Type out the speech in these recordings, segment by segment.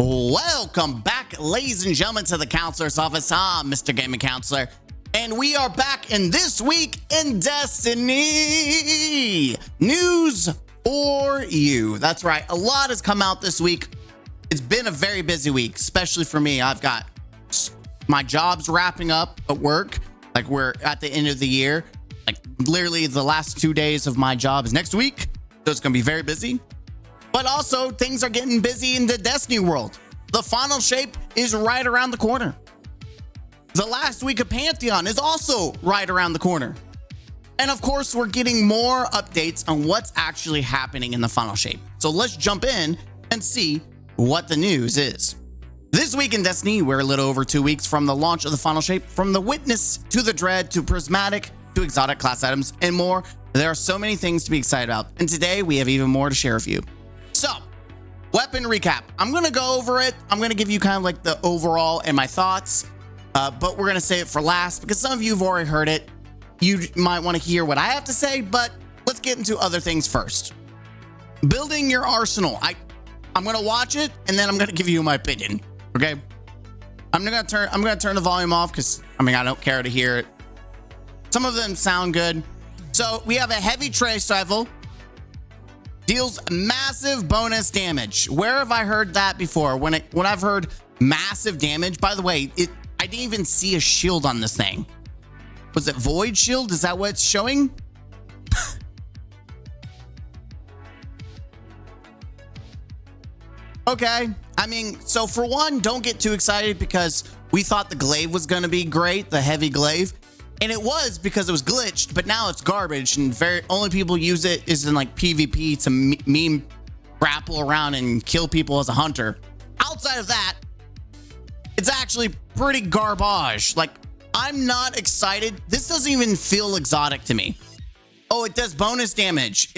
Welcome back, ladies and gentlemen, to the Counselor's Office. I'm Mr. Gaming Counselor, and we are back in This Week in Destiny news for you. That's right, a lot has come out this week. It's been a very busy week, especially for me. I've got my jobs wrapping up at work. Like, we're at the end of the year. Like, literally the last 2 days of my job is next week, so it's gonna be very busy. But also, things are getting busy in the Destiny world. The final shape is right around the corner. The last week of Pantheon is also right around the corner. And of course, we're getting more updates on what's actually happening in the final shape. So let's jump in and see what the news is. This week in Destiny, we're a little over 2 weeks from the launch of the final shape. From the Witness to the Dread to Prismatic to exotic class items and more. There are so many things to be excited about. And today we have even more to share with you. So, weapon recap. I'm going to go over it. I'm going to give you kind of like the overall and my thoughts, but we're going to save it for last because some of you have already heard it. You might want to hear what I have to say, but let's get into other things first. Building your arsenal. I'm going to watch it and then I'm going to give you my opinion. Okay. I'm going to turn the volume off because I don't care to hear it. Some of them sound good. So we have a heavy trace rifle. Deals massive bonus damage. Where have I heard that before? When I've heard massive damage, by the way, I didn't even see a shield on this thing. Was it void shield? Is that what it's showing? Okay. So for one, don't get too excited because we thought the glaive was going to be great, the heavy glaive. And it was because it was glitched, but now it's garbage and only people use it is in like PvP to meme grapple around and kill people as a hunter. Outside of that, it's actually pretty garbage. Like, I'm not excited. This doesn't even feel exotic to me. Oh, it does bonus damage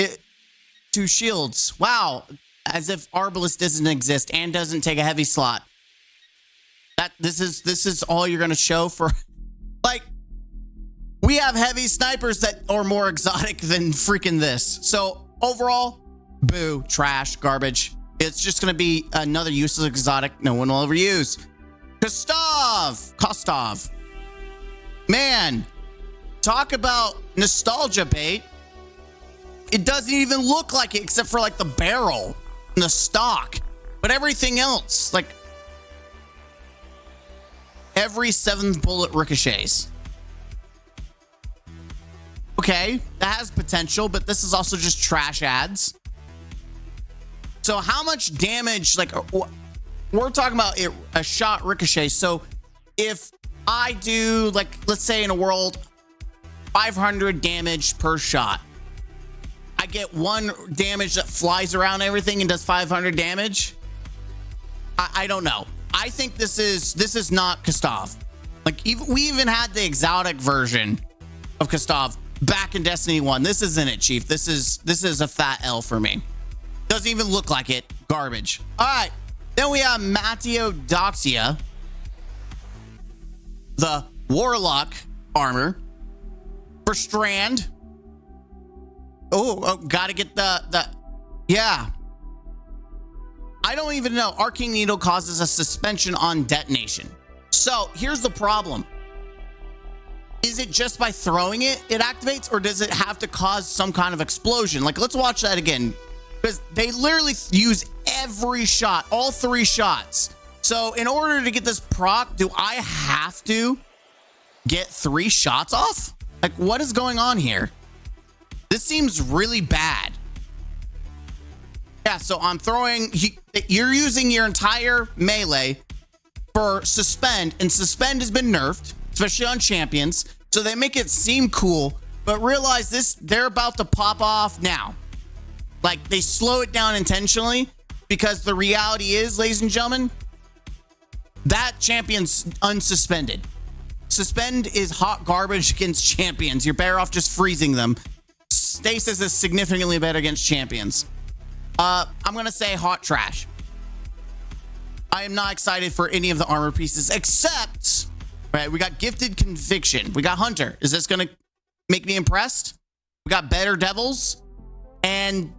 to shields. Wow. As if Arbalest doesn't exist and doesn't take a heavy slot. This is all you're going to show for like, we have heavy snipers that are more exotic than freaking this. So overall, boo, trash, garbage. It's just going to be another useless exotic no one will ever use. Kostov. Man, talk about nostalgia bait. It doesn't even look like it except for like the barrel and the stock. But everything else, like every 7th bullet ricochets. Okay, that has potential, but this is also just trash ads. So how much damage, like, we're talking about a shot ricochet. So if I do, like, let's say in a world, 500 damage per shot, I get 1 damage that flies around everything and does 500 damage. I don't know. I think this is not Kostov. Like, we even had the exotic version of Kostov back in Destiny 1. This isn't it, Chief. This is a fat L for me. Doesn't even look like it. Garbage. All right. Then we have Mateo Doxia, the Warlock armor for Strand. Oh, gotta get the yeah. I don't even know. Arcane Needle causes a suspension on detonation. So here's the problem. Is it just by throwing it activates, or does it have to cause some kind of explosion? Like, let's watch that again, because they literally use every shot, all 3 shots. So in order to get this proc, do I have to get 3 shots off? Like, what is going on here? This seems really bad. Yeah, so I'm throwing, you're using your entire melee for suspend, and suspend has been nerfed, especially on champions. So they make it seem cool, but realize they're about to pop off now. Like, they slow it down intentionally because the reality is, ladies and gentlemen, that champion's unsuspended. Suspend is hot garbage against champions. You're better off just freezing them. Stasis is significantly better against champions. I'm going to say hot trash. I am not excited for any of the armor pieces except, right, we got Gifted Conviction. We got Hunter. Is this going to make me impressed? We got Better Devils. And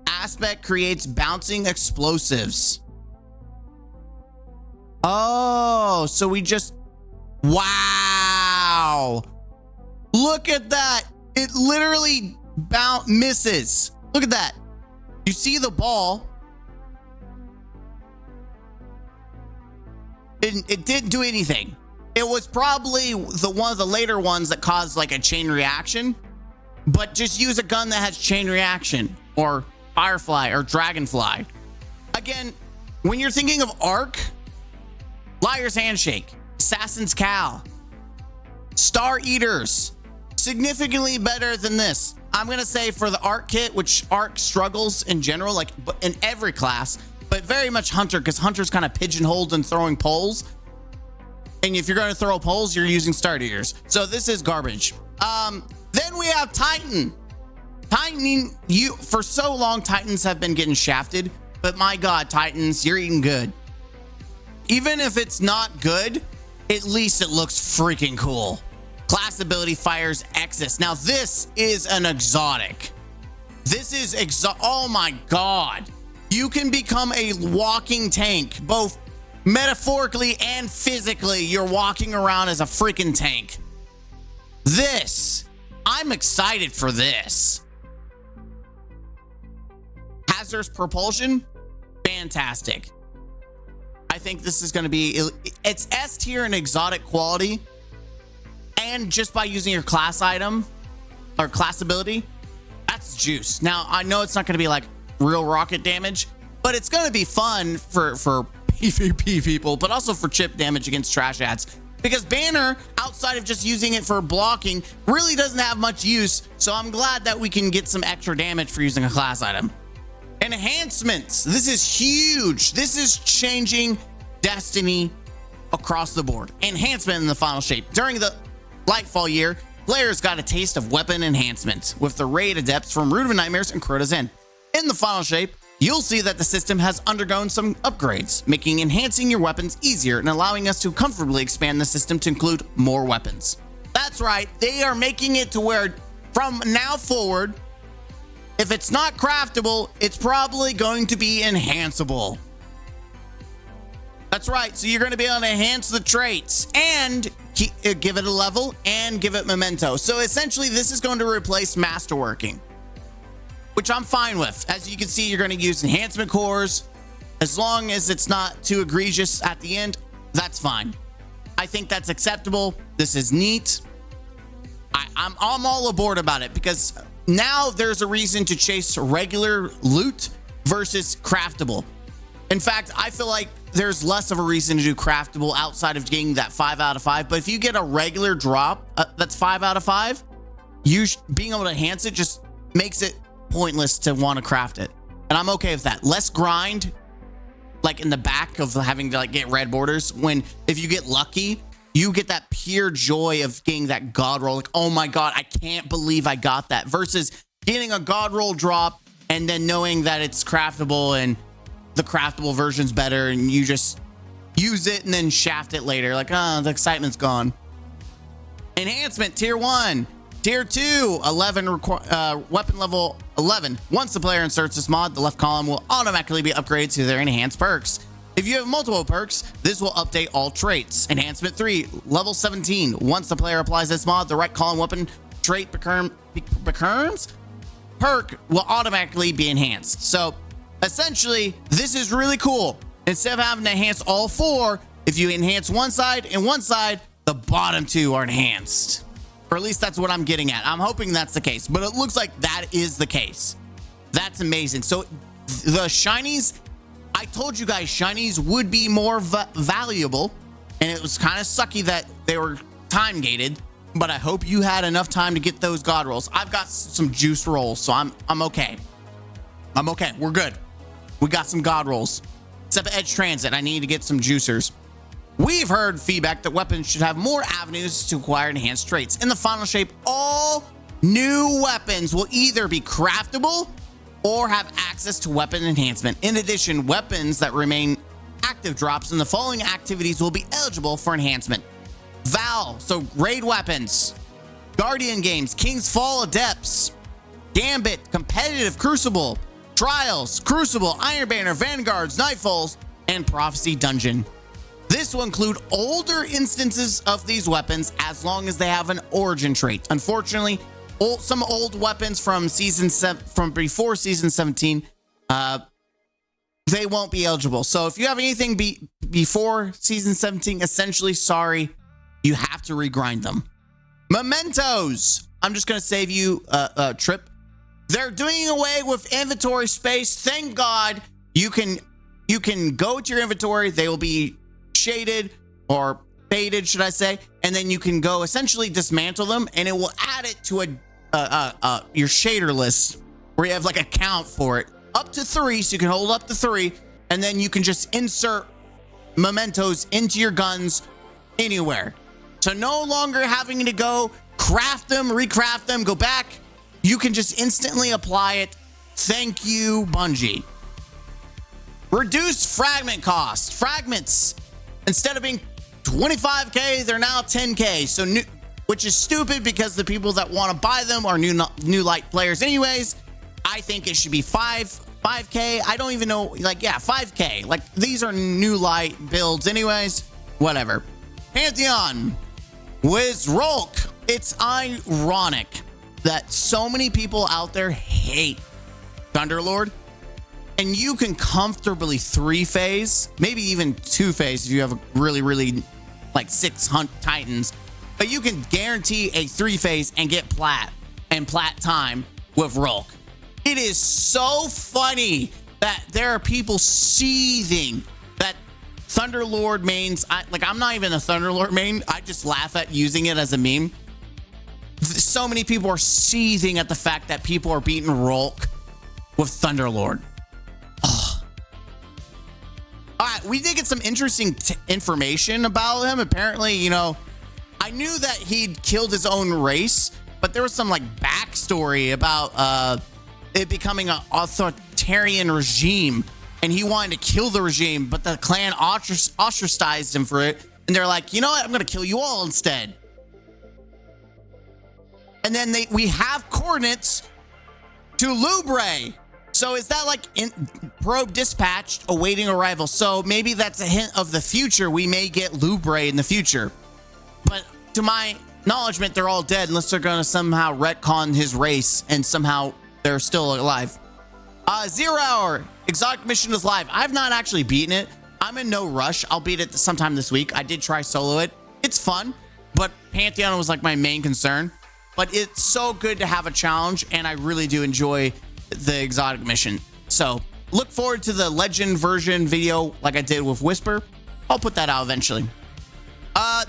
Aspect creates bouncing explosives. Oh, so we just, wow. Look at that. It literally misses. Look at that. You see the ball. It didn't do anything. It was probably one of the later ones that caused like a chain reaction, but just use a gun that has chain reaction, or Firefly or Dragonfly. Again, when you're thinking of Arc, Liar's Handshake, Assassin's Cal, Star Eaters, significantly better than this. I'm gonna say for the Arc kit, which Arc struggles in general, like in every class, but very much Hunter, because Hunter's kind of pigeonholed in throwing poles. And if you're going to throw poles, you're using Star Eaters. So this is garbage. Then we have Titan. Titan, for so long, Titans have been getting shafted, but my God, Titans, you're eating good. Even if it's not good, at least it looks freaking cool. Class ability fires Exus. Now this is an exotic. This is oh my God. You can become a walking tank, both metaphorically and physically. You're walking around as a freaking tank. I'm excited for this. Hazardous propulsion, fantastic. I think this is going to be, it's S tier in exotic quality, and just by using your class item or class ability, that's juice. Now I know it's not going to be like real rocket damage, but it's going to be fun for PvP people, but also for chip damage against trash ads, because Banner, outside of just using it for blocking, really doesn't have much use. So I'm glad that we can get some extra damage for using a class item. Enhancements. This is huge. This is changing Destiny across the board. Enhancement in the final shape. During the Lightfall year, players got a taste of weapon enhancements with the Raid Adepts from Root of Nightmares and Crota's End. In the final shape, you'll see that the system has undergone some upgrades, making enhancing your weapons easier and allowing us to comfortably expand the system to include more weapons. That's right, they are making it to where from now forward, if it's not craftable, it's probably going to be enhanceable. That's right, so you're going to be able to enhance the traits and give it a level and give it memento. So essentially, this is going to replace masterworking, which I'm fine with. As you can see, you're going to use enhancement cores. As long as it's not too egregious at the end, that's fine. I think that's acceptable. This is neat. I'm all aboard about it, because now there's a reason to chase regular loot versus craftable. In fact, I feel like there's less of a reason to do craftable outside of getting that 5 out of 5. But if you get a regular drop that's 5 out of 5, being able to enhance it just makes it pointless to want to craft it. And I'm okay with that. Less grind, like in the back of having to like get red borders. When if you get lucky, you get that pure joy of getting that god roll. Like, oh my God, I can't believe I got that. Versus getting a god roll drop and then knowing that it's craftable and the craftable version's better, and you just use it and then shaft it later. Like, oh, the excitement's gone. Enhancement tier 1. Tier 2, 11 weapon level 11. Once the player inserts this mod, the left column will automatically be upgraded to their enhanced perks. If you have multiple perks, this will update all traits. Enhancement 3, level 17. Once the player applies this mod, the right column weapon trait perk will automatically be enhanced. So essentially, this is really cool. Instead of having to enhance all 4, if you enhance one side and one side, the bottom 2 are enhanced. Or at least that's what I'm getting at. I'm hoping that's the case, but it looks like that is the case. That's amazing. So the shinies, I told you guys shinies would be more valuable, and it was kind of sucky that they were time gated, but I hope you had enough time to get those god rolls. I've got some juice rolls, so I'm okay. I'm okay. We're good. We got some god rolls. Except Edge Transit, I need to get some juicers. We've heard feedback that weapons should have more avenues to acquire enhanced traits. In the final shape, all new weapons will either be craftable or have access to weapon enhancement. In addition, weapons that remain active drops in the following activities will be eligible for enhancement. Val, so raid weapons, Guardian games, King's Fall Adepts, Gambit, Competitive Crucible, Trials, Crucible, Iron Banner, Vanguards, Nightfalls, and Prophecy Dungeon. This will include older instances of these weapons as long as they have an origin trait. Unfortunately, some old weapons from before season 17, they won't be eligible. So if you have anything before season 17, essentially, sorry, you have to regrind them. Mementos. I'm just going to save you a trip. They're doing away with inventory space. Thank God. You can go to your inventory. They will be shaded or faded, should I say, and then you can go essentially dismantle them, and it will add it to your shader list where you have like a count for it up to 3, so you can hold up to 3, and then you can just insert mementos into your guns anywhere. So no longer having to go craft them, recraft them, go back. You can just instantly apply it. Thank you, Bungie. Reduced fragment cost. Fragments, instead of being 25k, they're now 10k. So which is stupid because the people that want to buy them are new light players anyways. I think it should be 5k. I don't even know, like, yeah, 5k. Like, these are new light builds anyways. Whatever. Pantheon with Rolk. It's ironic that so many people out there hate Thunderlord, and you can comfortably 3-phase, maybe even 2-phase if you have a really like 6 hunt titans, but you can guarantee a 3-phase and get plat and plat time with Rolk. It is so funny that there are people seething that Thunderlord mains. I'm not even a Thunderlord main. I just laugh at using it as a meme. So many people are seething at the fact that people are beating Rolk with Thunderlord. Oh. All right, we did get some interesting information about him. Apparently, you know, I knew that he'd killed his own race, but there was some like backstory about it becoming an authoritarian regime, and he wanted to kill the regime, but the clan ostracized him for it, and they're like, you know what, I'm gonna kill you all instead. And then we have coordinates to Lubre. So is that like probe dispatched awaiting arrival? So maybe that's a hint of the future. We may get Lubre in the future, but to my acknowledgement, they're all dead unless they're going to somehow retcon his race and somehow they're still alive. 0 Hour exotic mission is live. I've not actually beaten it. I'm in no rush. I'll beat it sometime this week. I did try solo it. It's fun, but Pantheon was like my main concern. But it's so good to have a challenge, and I really do enjoy the exotic mission. So look forward to the legend version video like I did with Whisper. I'll put that out eventually.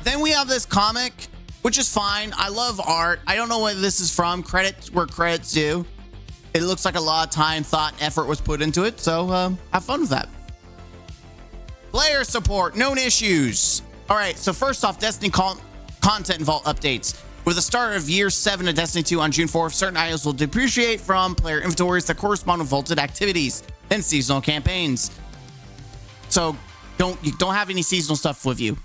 Then we have this comic, which is fine. I love art. I don't know where this is from. Credit where credit's due. It looks like a lot of time, thought, effort was put into it. So have fun with that. Player support, known issues. All right, so first off, Destiny content vault updates. With the start of year 7 of Destiny 2 on June 4th, certain items will depreciate from player inventories that correspond with vaulted activities and seasonal campaigns. So don't have any seasonal stuff with you.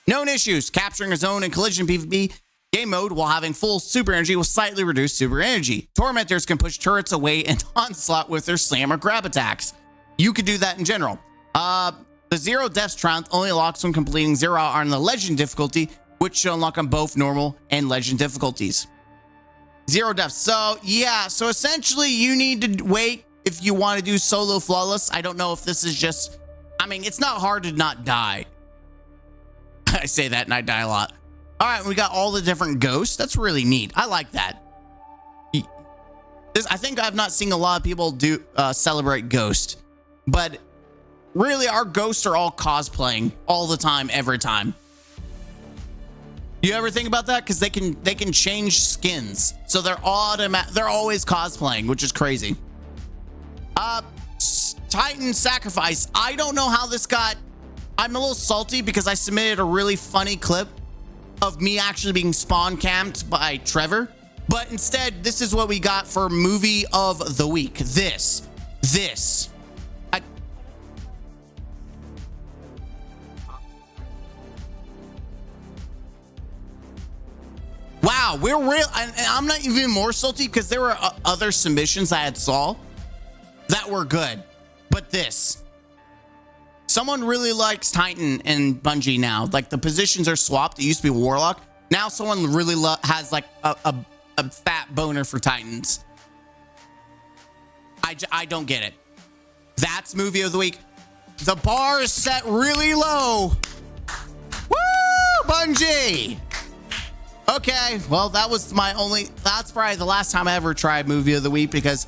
Known issues: capturing a zone in collision PvP game mode while having full super energy will slightly reduce super energy. Tormentors can push turrets away and onslaught with their slam or grab attacks. You could do that in general. The 0 deaths triumph only locks when completing 0 Hour on the legend difficulty, which should unlock on both normal and legend difficulties. 0 deaths. So yeah, so essentially you need to wait if you want to do solo flawless. I don't know if this is just, I mean, it's not hard to not die. I say that and I die a lot. All right, we got all the different ghosts. That's really neat. I like that. I think I've not seen a lot of people do celebrate Ghost, but really our ghosts are all cosplaying all the time, every time. You ever think about that? Because they can change skins, so they're always cosplaying, which is crazy. Titan Sacrifice. I don't know how this got. I'm a little salty because I submitted a really funny clip of me actually being spawn camped by Trevor, but instead this is what we got for movie of the week. This. Wow, we're real, and I'm not even more salty because there were other submissions I had saw that were good, but this. someone really likes Titan and Bungie now. Like the positions are swapped. It used to be Warlock. Now someone really has like a fat boner for Titans. I don't get it. That's movie of the week. The bar is set really low. Woo, Bungie. Okay, well, that's probably the last time I ever tried movie of the week, because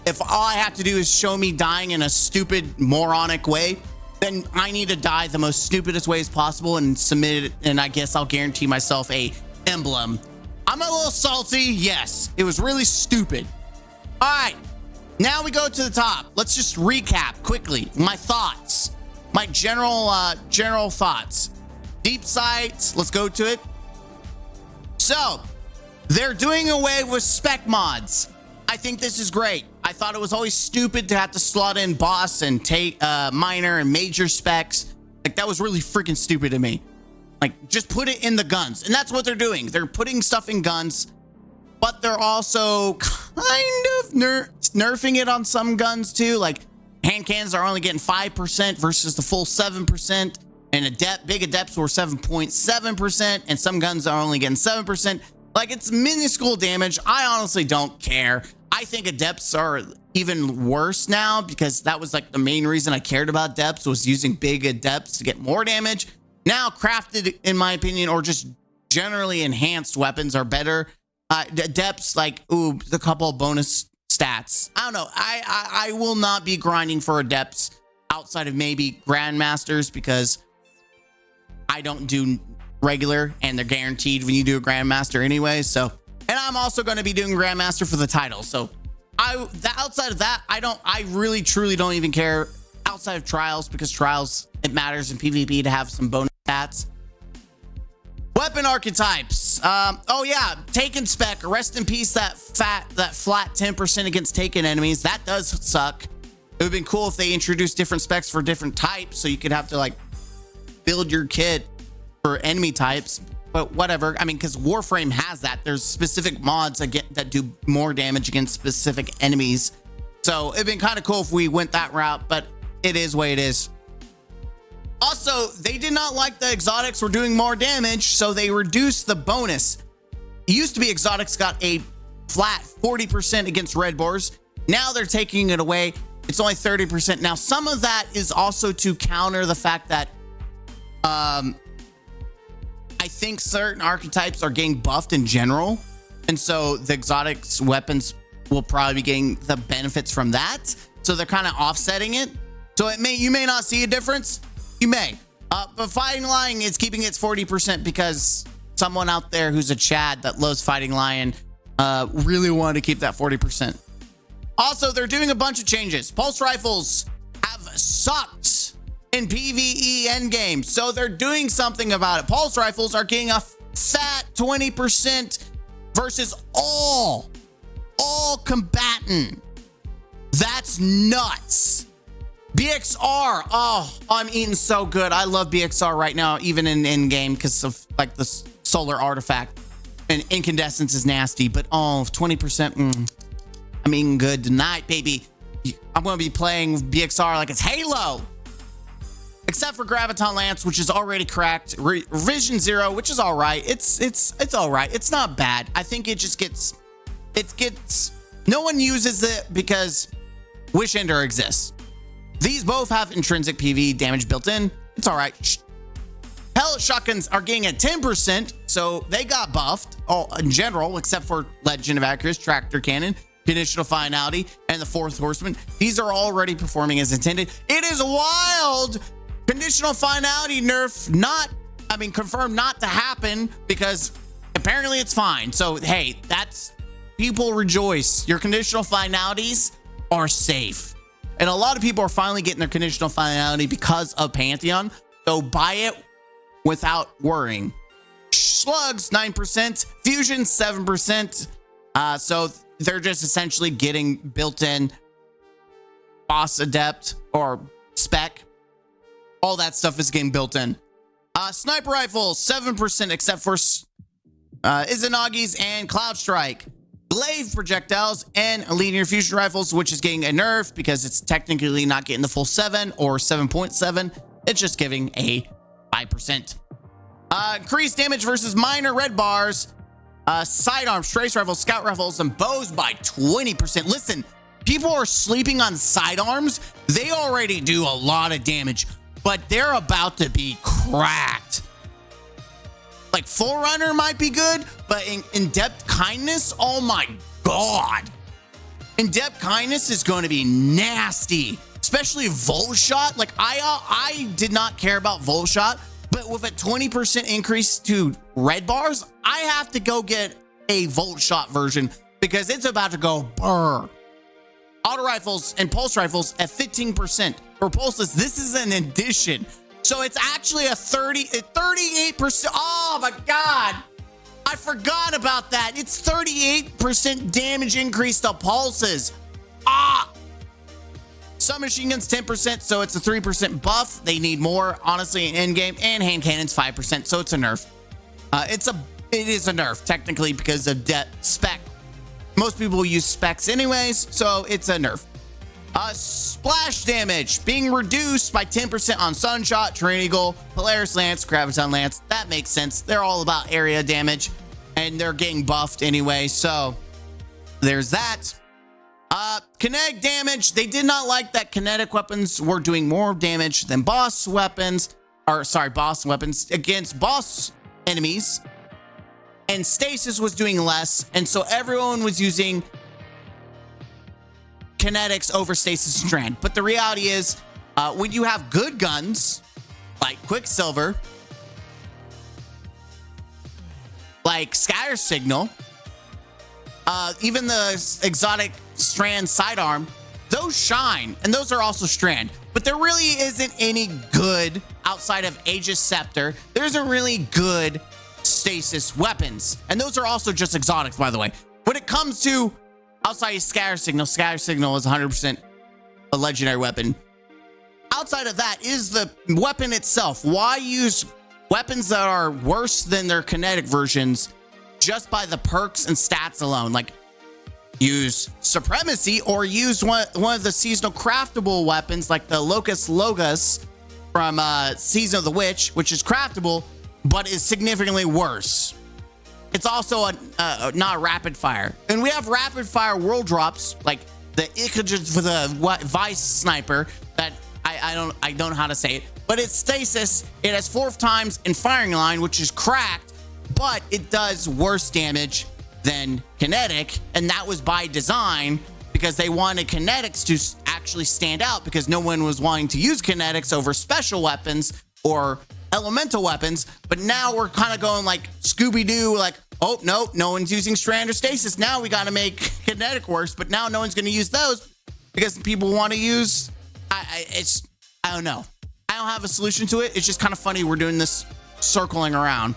if all I have to do is show me dying in a stupid, moronic way, then I need to die the most stupidest ways possible and submit it, and I guess I'll guarantee myself a emblem. I'm a little salty, yes. It was really stupid. All right, now we go to the top. Let's just recap quickly my thoughts, my general thoughts. Deep sights, let's go to it. So, they're doing away with spec mods. I think this is great. I thought it was always stupid to have to slot in boss and take minor and major specs. Like, that was really freaking stupid to me. Like, just put it in the guns. And that's what they're doing. They're putting stuff in guns, but they're also kind of nerfing it on some guns too. Like, hand cannons are only getting 5% versus the full 7%. And big adepts were 7.7%, and some guns are only getting 7%. Like, it's minuscule damage. I honestly don't care. I think adepts are even worse now, because that was like the main reason I cared about adepts, was using big adepts to get more damage. Now, crafted, in my opinion, or just generally enhanced weapons are better. Adepts, like, ooh, a couple of bonus stats. I don't know. I will not be grinding for adepts outside of maybe grandmasters, because I don't do regular, and they're guaranteed when you do a grandmaster anyway. So, and I'm also going to be doing grandmaster for the title. So outside of that, I really truly don't even care outside of trials, because trials, it matters in PvP to have some bonus stats. Weapon archetypes. Oh yeah, Taken spec. Rest in peace, that flat 10% against Taken enemies. That does suck. It would have been cool if they introduced different specs for different types, so you could have to like build your kit for enemy types, but whatever. I mean, because Warframe has that. There's specific mods that do more damage against specific enemies. So it'd been kind of cool if we went that route, but it is what it is. Also, they did not like the exotics were doing more damage, so they reduced the bonus. It used to be exotics got a flat 40% against red boars. Now they're taking it away. It's only 30%. Now, some of that is also to counter the fact that I think certain archetypes are getting buffed in general, and so the exotics weapons will probably be getting the benefits from that. So they're kind of offsetting it. So you may not see a difference. You may, but Fighting Lion is keeping its 40% because someone out there who's a Chad that loves Fighting Lion really wanted to keep that 40%. Also, they're doing a bunch of changes. Pulse rifles have sucked in PvE endgame, so they're doing something about it. Pulse rifles are getting a fat 20% versus all combatant. That's nuts. BXR, oh, I'm eating so good. I love BXR right now, even in endgame, because of like the solar artifact, and incandescence is nasty, but oh, 20%, I'm eating good tonight, baby. I'm gonna be playing BXR like it's Halo. Except for Graviton Lance, which is already cracked. Revision 0, which is all right. It's all right. It's not bad. I think it just gets, no one uses it because Wish Ender exists. These both have intrinsic PV damage built in. It's all right. Pellet shotguns are getting at 10%, so they got buffed all in general, except for Legend of Accuracy, Tractor Cannon, Conditional Finality, and the Fourth Horseman. These are already performing as intended. It is wild. Conditional Finality nerf confirmed not to happen, because apparently it's fine. So hey, people rejoice. Your conditional finalities are safe, and a lot of people are finally getting their conditional finality because of Pantheon. So buy it without worrying. Slugs 9%, Fusion 7%. So they're just essentially getting built-in boss adept or spec. All that stuff is getting built in. Sniper rifles, 7%, except for Izanagi's and Cloud Strike. glaive projectiles, and linear fusion rifles, which is getting a nerf because it's technically not getting the full 7 or 7.7. It's just giving a 5%. Increased damage versus minor red bars, sidearms, trace rifles, scout rifles, and bows by 20%. Listen, people are sleeping on sidearms. They already do a lot of damage, but they're about to be cracked. Like Forerunner might be good, but in-depth kindness, oh my god. In-depth kindness is going to be nasty, especially volt shot. Like I did not care about volt shot, but with a 20% increase to red bars, I have to go get a volt shot version because it's about to go burr. Auto rifles and pulse rifles at 15%. For pulses, this is an addition. So it's actually a 38%. Oh my God. I forgot about that. It's 38% damage increase to pulses. Submachine guns 10%, so it's a 3% buff. They need more, honestly, in endgame. And hand cannons 5%, so it's a nerf. It is a nerf, technically, because of spec. Most people use specs anyways, so it's a nerf. Splash damage being reduced by 10% on Sunshot, Terrain Eagle, Polaris Lance, Graviton Lance. That makes sense. They're all about area damage, and they're getting buffed anyway, so there's that. Kinetic damage. They did not like that kinetic weapons were doing more damage than boss weapons against boss enemies, and stasis was doing less, and so everyone was using kinetics over stasis and strand. But the reality is, when you have good guns like Quicksilver, like Scatter Signal, even the exotic strand sidearm, those shine, and those are also strand. But there really isn't any good outside of Aegis Scepter. There isn't really good stasis weapons, and those are also just exotics, by the way. When it comes to outside of Scatter Signal is 100% a legendary weapon. Outside of that is the weapon itself. Why use weapons that are worse than their kinetic versions just by the perks and stats alone? Like, use Supremacy or use one of the seasonal craftable weapons like the Locust Logos from Season of the Witch, which is craftable, but is significantly worse. It's also not rapid fire. And we have rapid fire world drops like the Icages for the Vice Sniper that I don't know how to say it, but it's stasis. It has 4 times in firing line, which is cracked, but it does worse damage than kinetic, and that was by design because they wanted kinetics to actually stand out because no one was wanting to use kinetics over special weapons or elemental weapons. But now we're kind of going like Scooby-Doo, like, oh no one's using strand or stasis, now we got to make kinetic worse, but now no one's going to use those because people want to use I don't know. I don't have a solution to it. It's just kind of funny we're doing this circling around.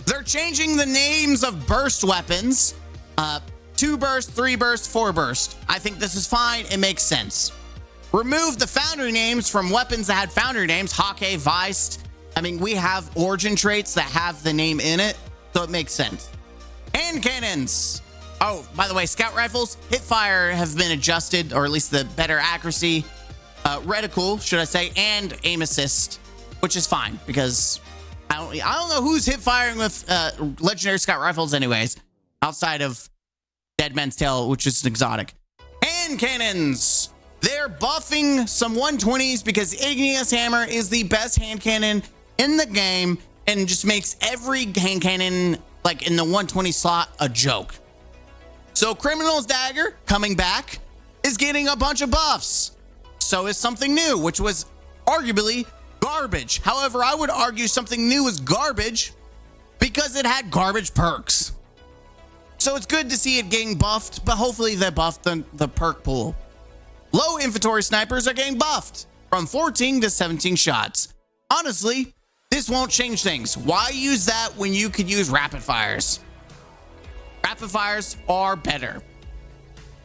They're changing the names of burst weapons. 2 burst, 3 burst, 4 burst. I think this is fine. It makes sense. Remove the foundry names from weapons that had foundry names. Hake, Vice. I mean, we have origin traits that have the name in it, so it makes sense. Hand cannons. Oh, by the way, scout rifles, hip fire have been adjusted, or at least the better accuracy, reticle, should I say, and aim assist, which is fine because I don't know who's hip firing with legendary scout rifles anyways, outside of Dead Man's Tale, which is exotic. Hand cannons. They're buffing some 120s because Igneous Hammer is the best hand cannon in the game and just makes every hand cannon like in the 120 slot a joke. So Criminal's Dagger coming back is getting a bunch of buffs. So is something new, which was arguably garbage. However, I would argue something new is garbage because it had garbage perks. So it's good to see it getting buffed, but hopefully they buffed the perk pool. Low inventory snipers are getting buffed from 14 to 17 shots. Honestly, this won't change things. Why use that when you could use rapid fires? Rapid fires are better.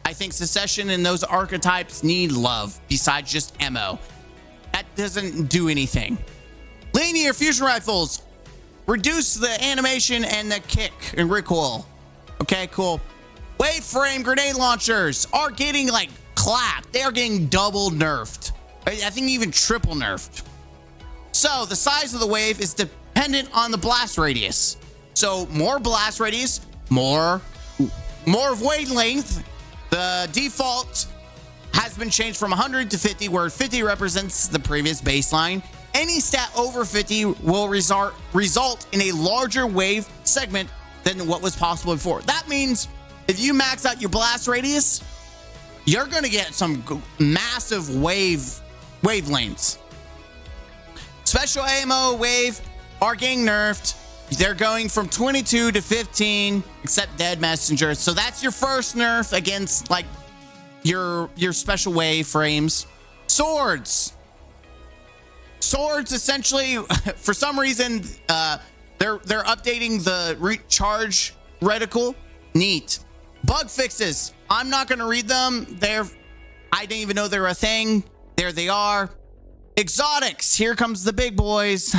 I think Secession and those archetypes need love besides just ammo. That doesn't do anything. Linear fusion rifles reduce the animation and the kick and recoil. Okay, cool. Wave frame grenade launchers are getting like clapped. They are getting double nerfed. I think even triple nerfed. So the size of the wave is dependent on the blast radius. So more blast radius, more wavelength. The default has been changed from 100 to 50, where 50 represents the previous baseline. Any stat over 50 will result in a larger wave segment than what was possible before. That means if you max out your blast radius, you're going to get some massive wavelengths. Special ammo wave are getting nerfed. They're going from 22 to 15, except dead messenger. So that's your first nerf against like your special wave frames. Swords essentially, for some reason, they're updating the recharge reticle. Neat. Bug fixes, I'm not going to read them. I didn't even know they were a thing. There they are. Exotics, here comes the big boys.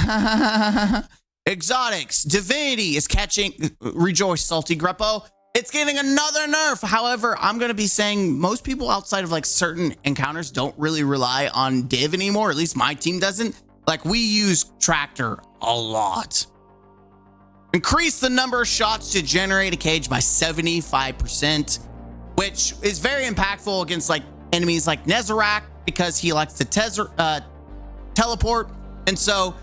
Exotics, Divinity is catching. Rejoice, Salty Greppo. It's getting another nerf. However, I'm going to be saying most people outside of like certain encounters don't really rely on Div anymore. At least my team doesn't. Like, we use Tractor a lot. Increase the number of shots to generate a cage by 75%, which is very impactful against like enemies like Nezarec, because he likes to teleport. And so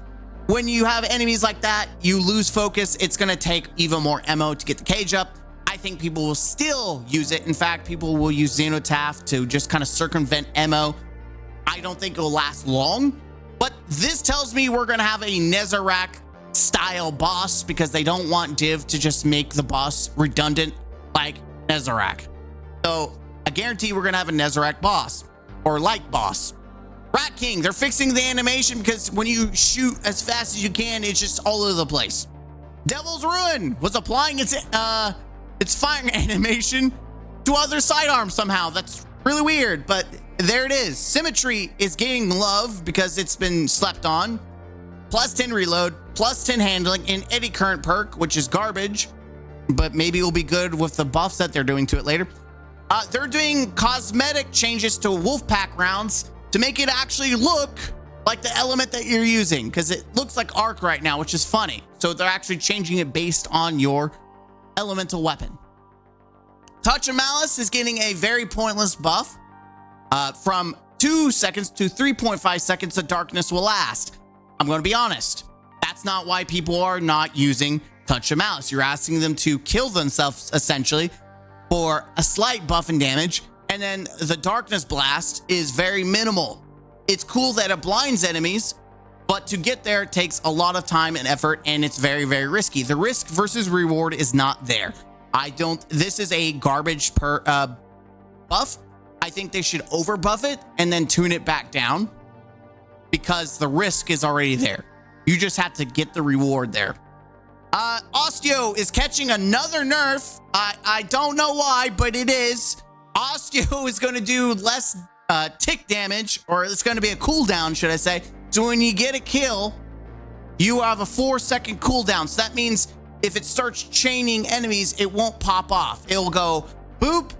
when you have enemies like that, you lose focus. It's going to take even more ammo to get the cage up. I think people will still use it. In fact, people will use Xenotaph to just kind of circumvent ammo. I don't think it'll last long, but this tells me we're going to have a Nezarec style boss, because they don't want Div to just make the boss redundant like Nezarec. So I guarantee we're going to have a Nezarec boss, or like boss. Rat King, they're fixing the animation, because when you shoot as fast as you can, it's just all over the place. Devil's Ruin was applying its firing animation to other sidearms somehow. That's really weird, but there it is. Symmetry is getting love because it's been slept on. Plus 10 reload, plus 10 handling, and eddy current perk, which is garbage, but maybe it'll be good with the buffs that they're doing to it later. They're doing cosmetic changes to Wolfpack rounds to make it actually look like the element that you're using, because it looks like arc right now, which is funny. So they're actually changing it based on your elemental weapon. Touch of Malice is getting a very pointless buff. From 2 seconds to 3.5 seconds, the darkness will last. I'm going to be honest. That's not why people are not using Touch of Malice. You're asking them to kill themselves, essentially, for a slight buff and damage. And then the darkness blast is very minimal. It's cool that it blinds enemies, but to get there takes a lot of time and effort, and it's very, very risky. The risk versus reward is not there. This is a garbage buff. I think they should over buff it and then tune it back down, because the risk is already there. You just have to get the reward there. Osteo is catching another nerf. I don't know why, but it is. Osteo is going to do less tick damage, or it's going to be a cooldown, should I say. So when you get a kill, you have a 4-second cooldown. So that means if it starts chaining enemies, it won't pop off. It'll go boop,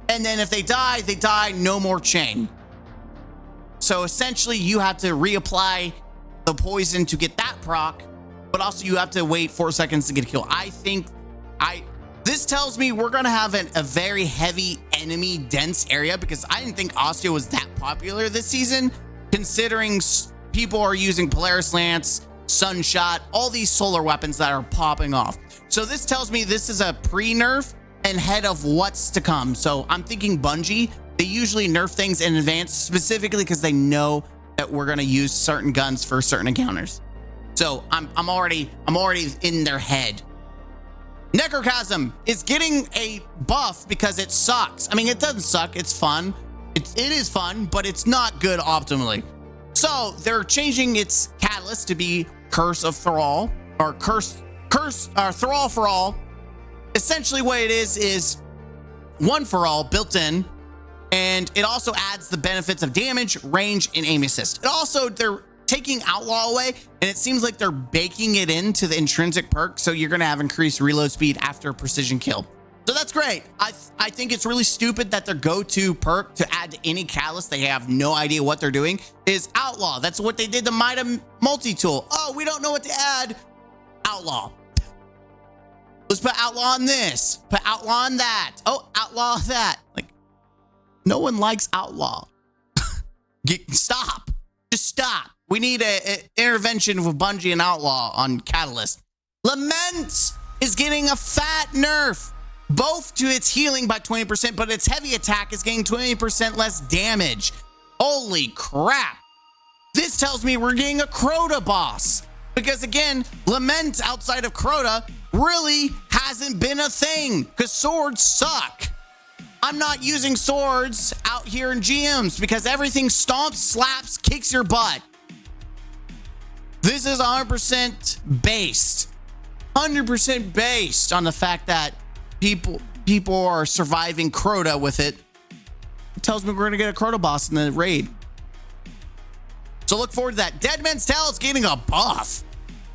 and then if they die, no more chain. So essentially, you have to reapply the poison to get that proc, but also you have to wait 4 seconds to get a kill. This tells me we're going to have a very heavy enemy dense area, because I didn't think Osteo was that popular this season, considering people are using Polaris Lance, Sunshot, all these solar weapons that are popping off. So this tells me this is a pre-nerf and head of what's to come. So I'm thinking Bungie, they usually nerf things in advance, specifically because they know that we're going to use certain guns for certain encounters. So I'm already in their head. Necrochasm is getting a buff because it sucks. I mean, it doesn't suck. It's fun. It is fun, but it's not good optimally. So they're changing its catalyst to be Curse of Thrall, or Thrall for All. Essentially what it is one for all built in, and it also adds the benefits of damage, range, and aim assist. They're taking Outlaw away, and it seems like they're baking it into the intrinsic perk, so you're going to have increased reload speed after a precision kill. So that's great. I think it's really stupid that their go-to perk to add to any catalyst they have no idea what they're doing is Outlaw. That's what they did to Mida multi-tool. Oh, we don't know what to add. Outlaw. Let's put Outlaw on this. Put Outlaw on that. Oh, Outlaw that. Like, no one likes Outlaw. Stop. Just stop. We need an intervention with Bungie and Outlaw on Catalyst. Lament is getting a fat nerf. Both to its healing by 20%, but its heavy attack is getting 20% less damage. Holy crap. This tells me we're getting a Crota boss. Because again, Lament outside of Crota really hasn't been a thing because swords suck. I'm not using swords out here in GMs because everything stomps, slaps, kicks your butt. This is 100% based. 100% based on the fact that people are surviving Crota with it. It tells me we're gonna get a Crota boss in the raid. So look forward to that. Dead Man's Tale is getting a buff.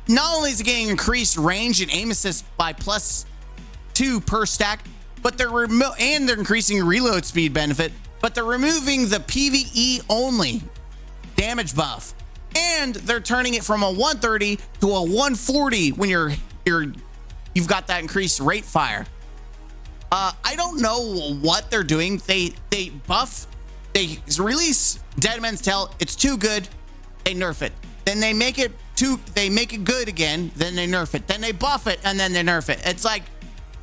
Not only is it getting increased range and aim assist by +2 per stack, but they're increasing reload speed benefit, but they're removing the PvE only damage buff. And they're turning it from a 130 to a 140 when you've got that increased rate fire. I don't know what they're doing. They release Dead Man's Tale. It's too good. They nerf it. Then they make it good again. Then they nerf it. Then they buff it and then they nerf it. It's like,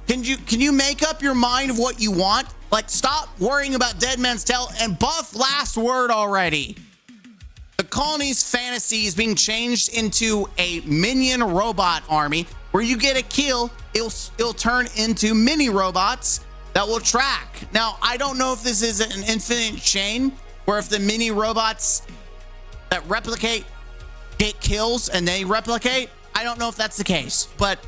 can you make up your mind of what you want? Like, stop worrying about Dead Man's Tale and buff Last Word already. The colony's fantasy is being changed into a minion robot army where you get a kill, it'll turn into mini robots that will track. Now, I don't know if this is an infinite chain where if the mini robots that replicate get kills and they replicate. I don't know if that's the case, but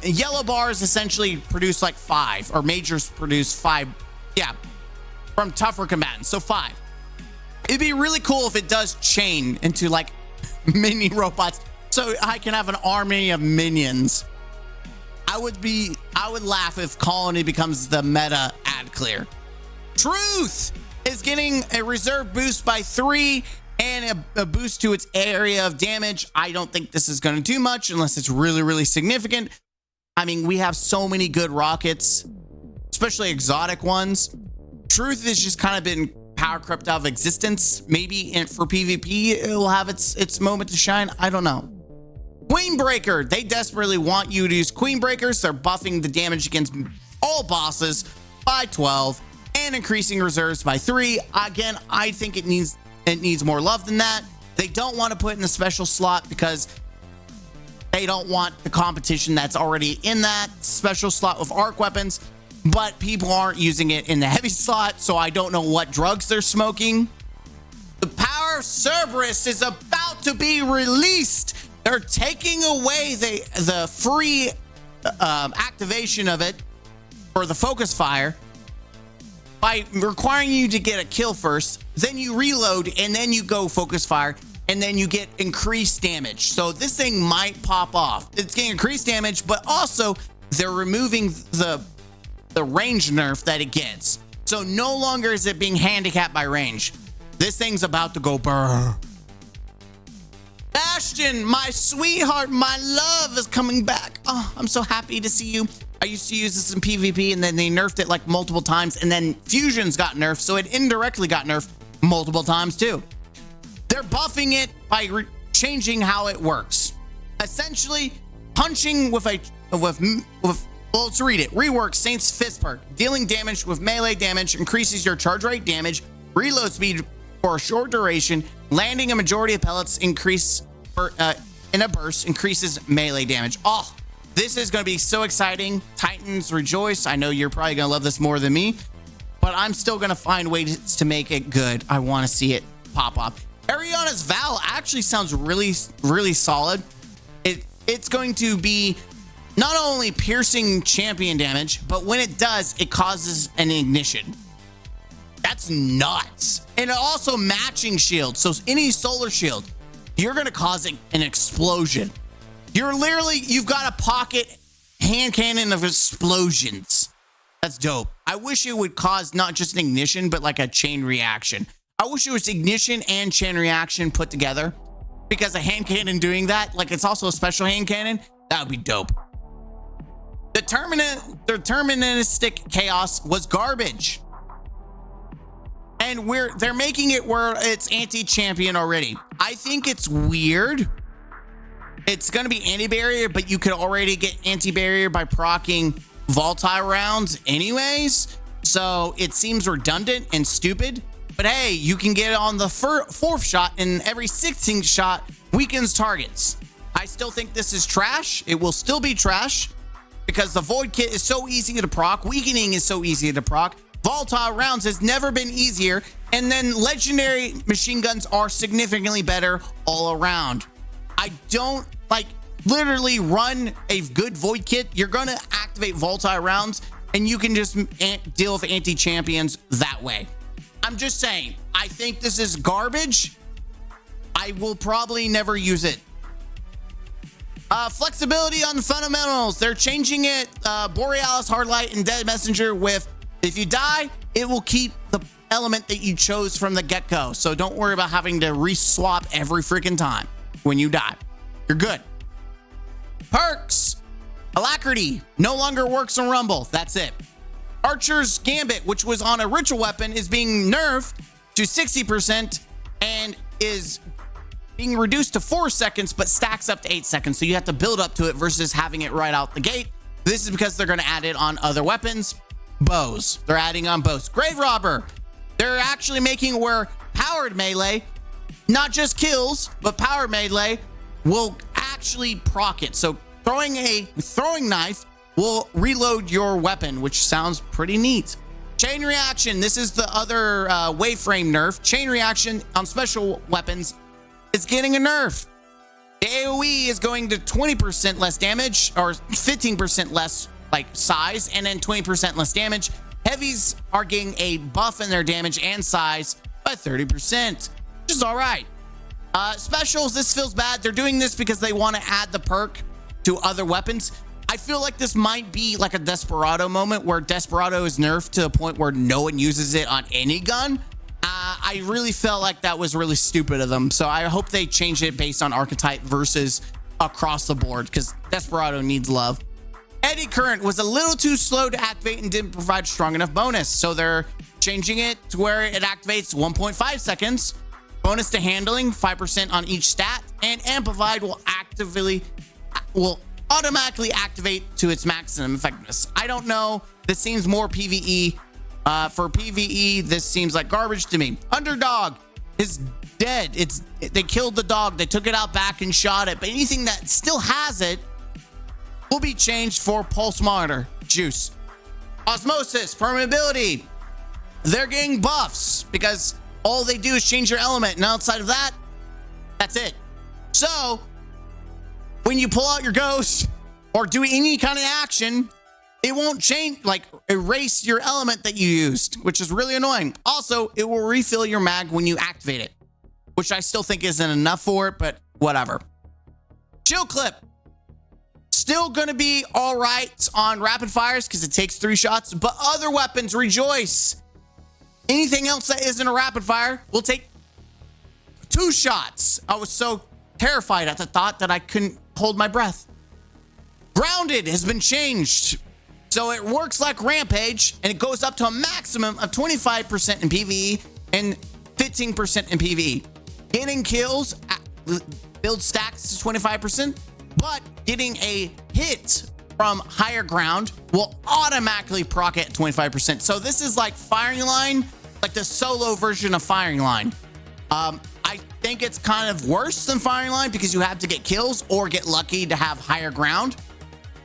yellow bars essentially produce like 5, or majors produce 5. Yeah, from tougher combatants. So 5. It'd be really cool if it does chain into like mini robots so I can have an army of minions. I would laugh if Colony becomes the meta ad clear. Truth is getting a reserve boost by 3 and a boost to its area of damage. I don't think this is going to do much unless it's really, really significant. I mean, we have so many good rockets, especially exotic ones. Truth has just kind of been power crept out of existence. Maybe for PvP, it will have its moment to shine. I don't know. Queenbreaker. They desperately want you to use Queenbreakers. They're buffing the damage against all bosses by 12 and increasing reserves by 3. Again, I think it needs more love than that. They don't want to put it in the special slot because they don't want the competition that's already in that special slot with arc weapons, but people aren't using it in the heavy slot, so I don't know what drugs they're smoking. The power of Cerberus is about to be released. They're taking away the free activation of it for the focus fire by requiring you to get a kill first, then you reload, and then you go focus fire, and then you get increased damage. So this thing might pop off. It's getting increased damage, but also they're removing the range nerf that it gets. So no longer is it being handicapped by range. This thing's about to go burr. Bastion, my sweetheart, my love is coming back. Oh, I'm so happy to see you. I used to use this in PvP and then they nerfed it like multiple times, and then fusions got nerfed, so it indirectly got nerfed multiple times too. They're buffing it by changing how it works. Essentially, punching well, let's read it. Rework Saint's Fist perk. Dealing damage with melee damage increases your charge rate damage, reload speed for a short duration, landing a majority of pellets increase in a burst increases melee damage. Oh, this is going to be so exciting. Titans rejoice. I know you're probably going to love this more than me, but I'm still going to find ways to make it good. I want to see it pop up. Ariana's Val actually sounds really, really solid. It's going to be not only piercing champion damage, but when it does, it causes an ignition. That's nuts. And also matching shield. So any solar shield, you're going to cause an explosion. You've got a pocket hand cannon of explosions. That's dope. I wish it would cause not just an ignition, but like a chain reaction. I wish it was ignition and chain reaction put together, because a hand cannon doing that, like it's also a special hand cannon, that would be dope. Deterministic chaos was garbage. And they're making it where it's anti-champion already. I think it's weird. It's going to be anti-barrier, but you could already get anti-barrier by proccing volatile rounds anyways. So it seems redundant and stupid. But hey, you can get it on the fourth shot, and every 16th shot weakens targets. I still think this is trash. It will still be trash because the Void Kit is so easy to proc. Weakening is so easy to proc. Volatile rounds has never been easier. And then legendary machine guns are significantly better all around. I don't like literally run a good Void Kit. You're going to activate volatile rounds and you can just deal with anti-champions that way. I'm just saying, I think this is garbage. I will probably never use it. Flexibility on the fundamentals. They're changing it. Borealis, Hardlight, and Dead Messenger with, if you die, it will keep the element that you chose from the get-go. So don't worry about having to re-swap every freaking time when you die. You're good. Perks. Alacrity no longer works on Rumble. That's it. Archer's Gambit, which was on a ritual weapon, is being nerfed to 60% and is being reduced to 4 seconds, but stacks up to 8 seconds. So you have to build up to it versus having it right out the gate. This is because they're going to add it on other weapons. Bows. They're adding on bows. Grave Robber. They're actually making where powered melee, not just kills, but powered melee will actually proc it. So throwing a throwing knife will reload your weapon, which sounds pretty neat. Chain reaction. This is the other waveframe nerf. Chain reaction on special weapons is getting a nerf. The AoE is going to 20% less damage or 15% less like size, and then 20% less damage. Heavies are getting a buff in their damage and size by 30%, which is all right. Specials, this feels bad. They're doing this because they want to add the perk to other weapons. I feel like this might be like a Desperado moment where Desperado is nerfed to a point where no one uses it on any gun. I really felt like that was really stupid of them. So I hope they change it based on archetype versus across the board, because Desperado needs love. Eddy Current was a little too slow to activate and didn't provide strong enough bonus. So they're changing it to where it activates 1.5 seconds. Bonus to handling, 5% on each stat. And Amplified will automatically activate to its maximum effectiveness. I don't know. This seems more PvE. For PvE, this seems like garbage to me. Underdog is dead. They killed the dog. They took it out back and shot it. But anything that still has it will be changed for Pulse Monitor Juice. Osmosis, permeability. They're getting buffs because all they do is change your element. And outside of that, that's it. So when you pull out your ghost or do any kind of action, it won't change, like erase your element that you used, which is really annoying. Also, it will refill your mag when you activate it, which I still think isn't enough for it, but whatever. Chill Clip. Still going to be all right on rapid fires because it takes 3 shots, but other weapons rejoice. Anything else that isn't a rapid fire will take 2 shots. I was so terrified at the thought that I couldn't hold my breath. Grounded has been changed. So it works like Rampage, and it goes up to a maximum of 25% in PvE and 15% in PvE. Getting kills build stacks to 25%, but getting a hit from higher ground will automatically proc it at 25%. So this is like Firing Line, like the solo version of Firing Line. I think it's kind of worse than Firing Line because you have to get kills or get lucky to have higher ground,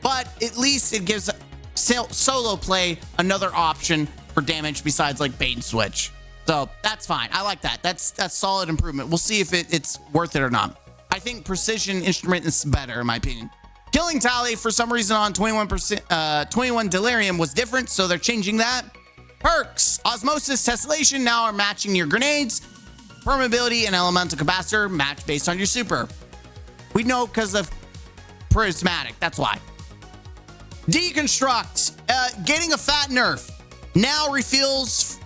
but at least it gives solo play another option for damage besides like bait and switch. So that's fine. I like that. That's solid improvement. We'll see if it's worth it or not. I think Precision Instrument is better in my opinion. Killing Tally for some reason on 21 Delirium was different, so they're changing that. Perks. Osmosis Tessellation now are matching your grenades. Permeability and Elemental Capacitor match based on your super. We know because of Prismatic. That's why. Deconstruct. Getting a fat nerf. Now refills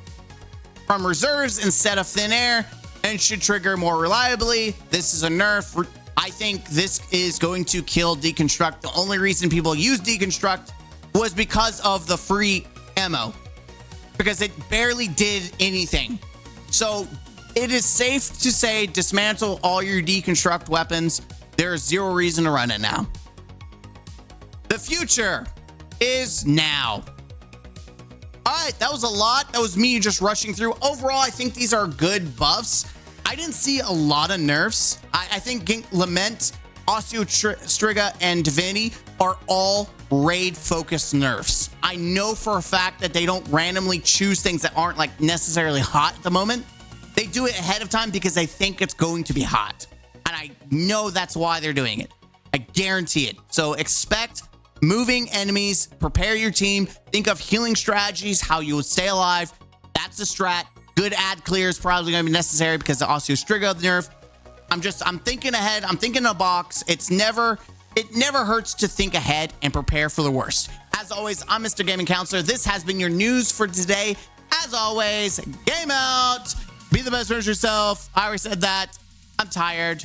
from reserves instead of thin air and should trigger more reliably. This is a nerf. I think this is going to kill deconstruct. The only reason people use deconstruct was because of the free ammo, because it barely did anything. So it is safe to say dismantle all your deconstruct weapons. There is zero reason to run it now. The future is now. All right, that was a lot. That was me just rushing through. Overall, I think these are good buffs. I didn't see a lot of nerfs. I think Lament, Striga, and Divinity are all raid-focused nerfs. I know for a fact that they don't randomly choose things that aren't like necessarily hot at the moment. They do it ahead of time because they think it's going to be hot. And I know that's why they're doing it. I guarantee it. So expect moving enemies, prepare your team, think of healing strategies, how you would stay alive. That's the strat. Good ad clear is probably going to be necessary because the Striga nerf. I'm thinking ahead. I'm thinking a box. It never hurts to think ahead and prepare for the worst. As always, I'm Mr. Gaming Counselor. This has been your news for today. As always, game out. Be the best version of yourself. I already said that. I'm tired.